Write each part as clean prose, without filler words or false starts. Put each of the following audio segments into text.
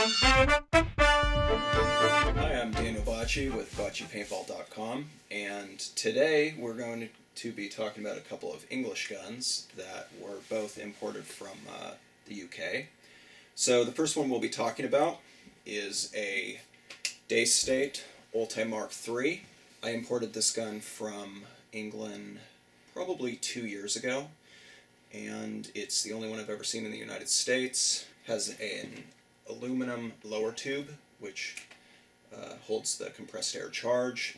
Hi, I'm Bacci with BacciPaintball.com, and today we're going to be talking about a couple of English guns that were both imported from the UK. So the first one we'll be talking about is a Daystate Ultimarc III. I imported this gun from England probably 2 years ago, and it's the only one I've ever seen in the United States. It has an aluminum lower tube, which holds the compressed air charge,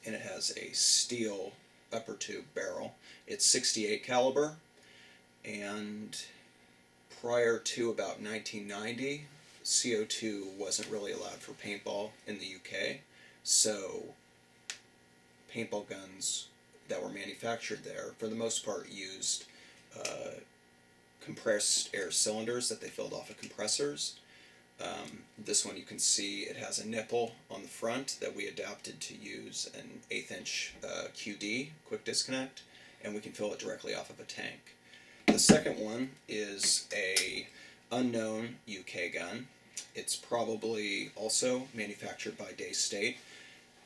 and it has a steel upper tube barrel. It's 68 caliber, and prior to about 1990, CO2 wasn't really allowed for paintball in the UK, so paintball guns that were manufactured there, for the most part, used compressed air cylinders that they filled off of compressors. This one, you can see it has a nipple on the front that we adapted to use an 1/8 inch QD, quick disconnect, and we can fill it directly off of a tank. The second one is a unknown UK gun. It's probably also manufactured by Daystate,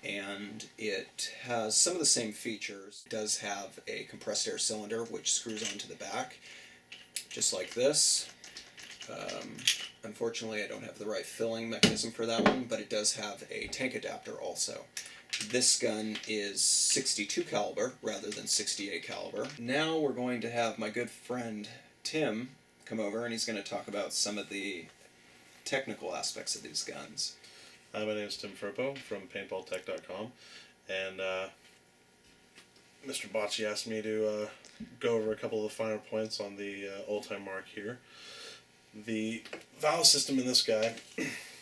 and it has some of the same features. It does have a compressed air cylinder which screws onto the back, just like this. Unfortunately, I don't have the right filling mechanism for that one, but it does have a tank adapter also. This gun is 62 caliber rather than 68 caliber. Now we're going to have my good friend Tim come over, and he's going to talk about some of the technical aspects of these guns. Hi, my name is Tim Firpo from PaintballTek.com, and Mr. Bacci asked me to go over a couple of the finer points on the Ultimarc here. The valve system in this guy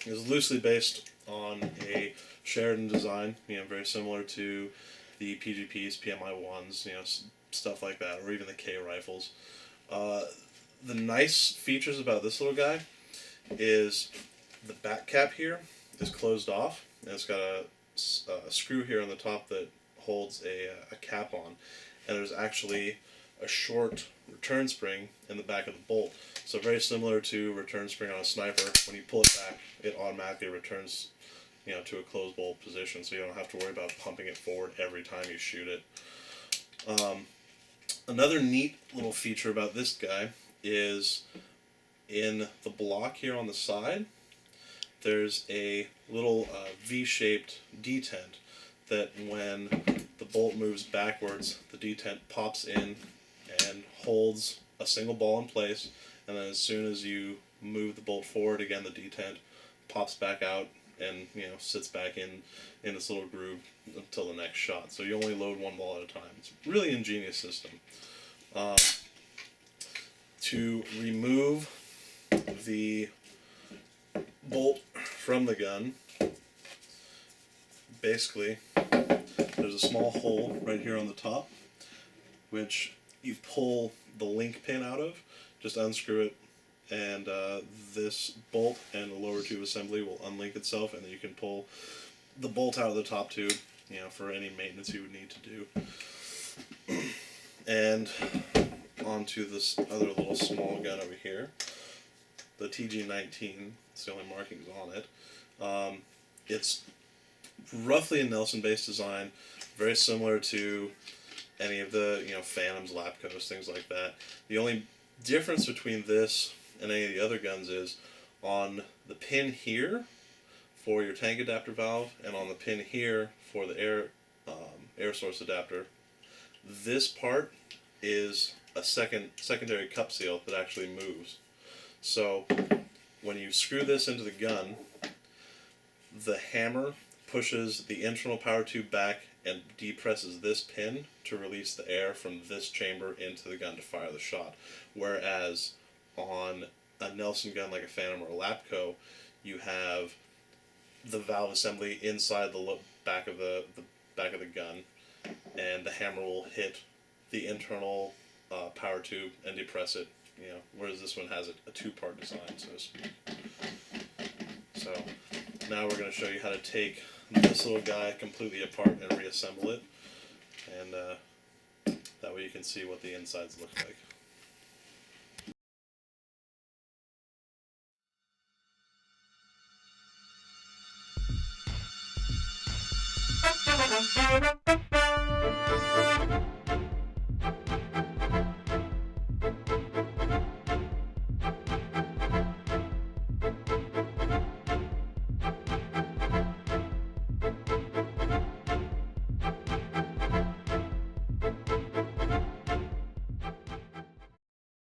is loosely based on a Sheridan design, very similar to the PGPs, PMI-1s, stuff like that, or even the K rifles. The nice features about this little guy is the back cap here is closed off, and it's got a screw here on the top that holds a cap on, and there's actually a short return spring in the back of the bolt. So very similar to return spring on a sniper. When you pull it back, it automatically returns, to a closed bolt position, so you don't have to worry about pumping it forward every time you shoot it. Another neat little feature about this guy is in the block here on the side, there's a little V-shaped detent that when the bolt moves backwards, the detent pops in and holds a single ball in place, and then as soon as you move the bolt forward again, the detent pops back out and sits back in this little groove until the next shot. So you only load one ball at a time. It's a really ingenious system. To remove the bolt from the gun, basically there's a small hole right here on the top which you pull the link pin out of, just unscrew it, and this bolt and the lower tube assembly will unlink itself, and then you can pull the bolt out of the top tube, for any maintenance you would need to do. And onto this other little small gun over here, the TG-19. It's the only markings on it. It's roughly a Nelson-based design, very similar to any of the Phantoms, Lapcos, things like that. The only difference between this and any of the other guns is on the pin here for your tank adapter valve, and on the pin here for the air source adapter. This part is a secondary cup seal that actually moves. So when you screw this into the gun, the hammer pushes the internal power tube back and depresses this pin to release the air from this chamber into the gun to fire the shot. Whereas on a Nelson gun like a Phantom or a Lapco, you have the valve assembly inside the back of the gun, and the hammer will hit the internal power tube and depress it. Whereas this one has a two-part design, so to speak. So now we're going to show you how to take this little guy completely apart and reassemble it, and that way you can see what the insides look like.